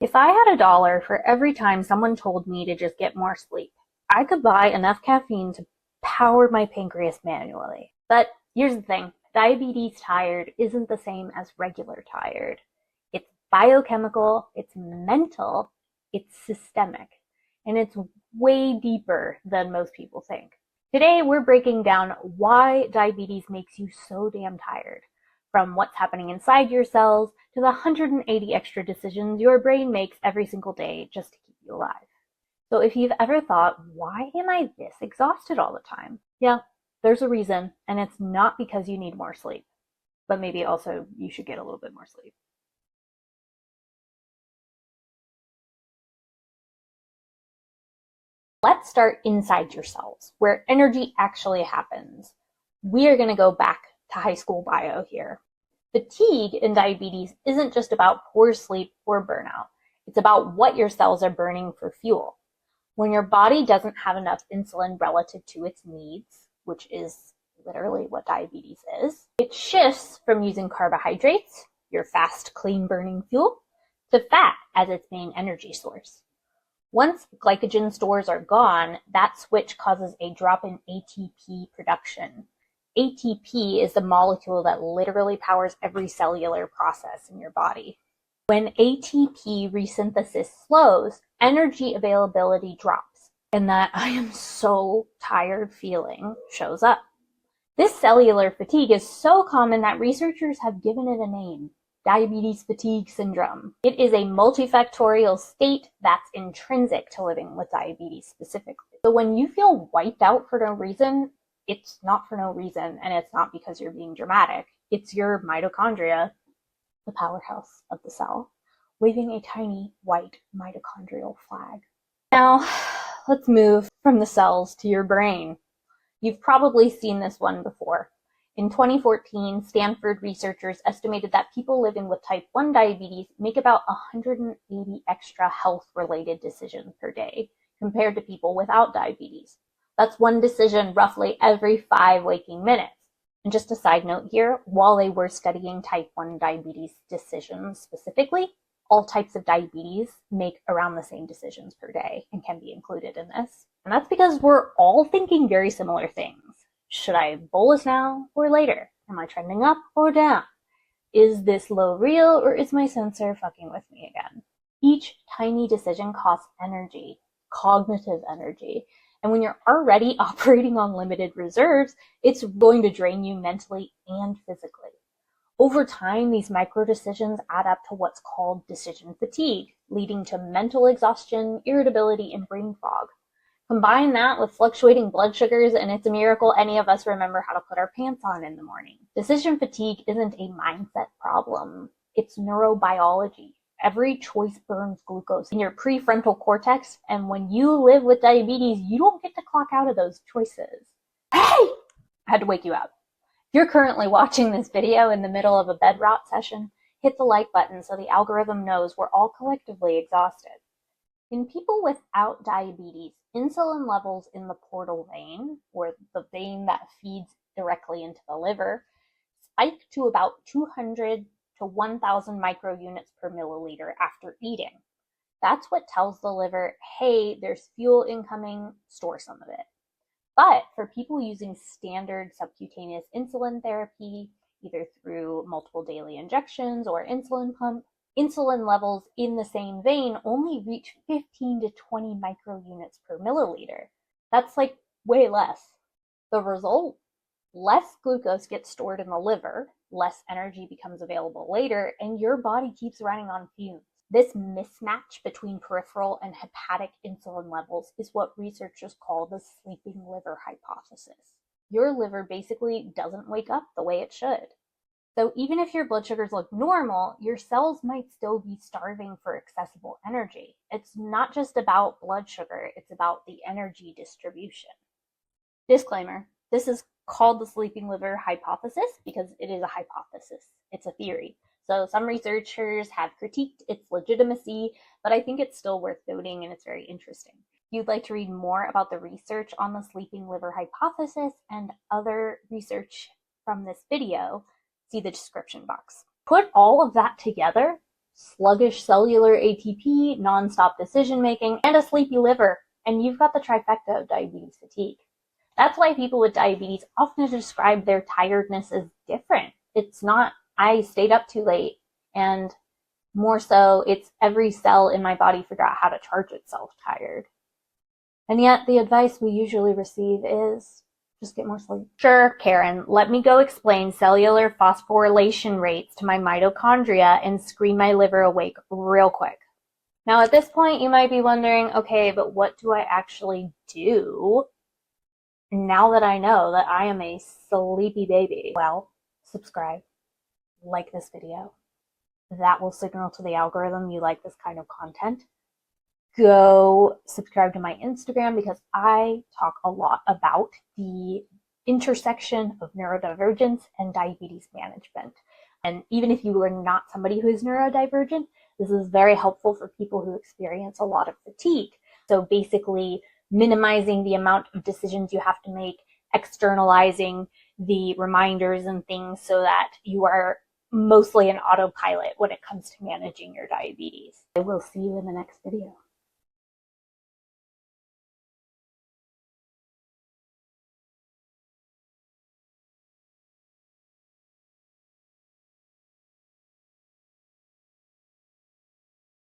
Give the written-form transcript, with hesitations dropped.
If I had $1 for every time someone told me to just get more sleep, I could buy enough caffeine to power my pancreas manually. But here's the thing, diabetes tired isn't the same as regular tired. It's biochemical, it's mental, it's systemic, and it's way deeper than most people think. Today, we're breaking down why diabetes makes you so damn tired, from what's happening inside your cells to the 180 extra decisions your brain makes every single day just to keep you alive. So if you've ever thought, why am I this exhausted all the time? Yeah, there's a reason, and it's not because you need more sleep, but maybe also you should get a little bit more sleep. Let's start inside your cells, where energy actually happens. We are going to go back to high school bio here. Fatigue in diabetes isn't just about poor sleep or burnout. It's about what your cells are burning for fuel. When your body doesn't have enough insulin relative to its needs, which is literally what diabetes is, it shifts from using carbohydrates, your fast, clean burning fuel, to fat as its main energy source. Once glycogen stores are gone, that switch causes a drop in ATP production. ATP is the molecule that literally powers every cellular process in your body. When ATP resynthesis slows, energy availability drops, and that "I am so tired" feeling shows up. This cellular fatigue is so common that researchers have given it a name: diabetes fatigue syndrome. It is a multifactorial state that's intrinsic to living with diabetes specifically. So when you feel wiped out for no reason, it's not for no reason, and it's not because you're being dramatic. It's your mitochondria, the powerhouse of the cell, waving a tiny white mitochondrial flag. Now, let's move from the cells to your brain. You've probably seen this one before. In 2014, Stanford researchers estimated that people living with type 1 diabetes make about 180 extra health-related decisions per day compared to people without diabetes. That's one decision roughly every 5 waking minutes. And just a side note here, while they were studying type 1 diabetes decisions specifically, all types of diabetes make around the same decisions per day and can be included in this. And that's because we're all thinking very similar things. Should I bolus now or later? Am I trending up or down? Is this low real, or is my sensor fucking with me again? Each tiny decision costs energy, cognitive energy. And when you're already operating on limited reserves, it's going to drain you mentally and physically. Over time, these micro decisions add up to what's called decision fatigue, leading to mental exhaustion, irritability, and brain fog. Combine that with fluctuating blood sugars, and it's a miracle any of us remember how to put our pants on in the morning. Decision fatigue isn't a mindset problem. It's neurobiology. Every choice burns glucose in your prefrontal cortex, and when you live with diabetes, you don't get to clock out of those choices. Hey! I had to wake you up. If you're currently watching this video in the middle of a bed rot session, hit the like button so the algorithm knows we're all collectively exhausted. In people without diabetes, insulin levels in the portal vein, or the vein that feeds directly into the liver, spike to about 200 to 1,000 microunits per milliliter after eating. That's what tells the liver, hey, there's fuel incoming, store some of it. But for people using standard subcutaneous insulin therapy, either through multiple daily injections or insulin pump, insulin levels in the same vein only reach 15 to 20 microunits per milliliter. That's like way less. The result? Less glucose gets stored in the liver, less energy becomes available later, and your body keeps running on fumes. This mismatch between peripheral and hepatic insulin levels is what researchers call the sleeping liver hypothesis. Your liver basically doesn't wake up the way it should. So even if your blood sugars look normal, your cells might still be starving for accessible energy. It's not just about blood sugar, it's about the energy distribution. Disclaimer, this is called the sleeping liver hypothesis because it is a hypothesis. It's a theory. So some researchers have critiqued its legitimacy, but I think it's still worth noting and it's very interesting. If you'd like to read more about the research on the sleeping liver hypothesis and other research from this video, see the description box. Put all of that together, sluggish cellular ATP, nonstop decision making, and a sleepy liver. And you've got the trifecta of diabetes fatigue. That's why people with diabetes often describe their tiredness as different. It's not, I stayed up too late, and more so, it's every cell in my body forgot how to charge itself tired. And yet, the advice we usually receive is just get more sleep. Sure, Karen, let me go explain cellular phosphorylation rates to my mitochondria and scream my liver awake real quick. Now, at this point, you might be wondering, okay, but what do I actually do now that I know that I am a sleepy baby? Well, subscribe, like this video. That will signal to the algorithm you like this kind of content. Go subscribe to my Instagram because I talk a lot about the intersection of neurodivergence and diabetes management. And even if you are not somebody who is neurodivergent, this is very helpful for people who experience a lot of fatigue. So basically minimizing the amount of decisions you have to make, externalizing the reminders and things so that you are mostly an autopilot when it comes to managing your diabetes. I will see you in the next video.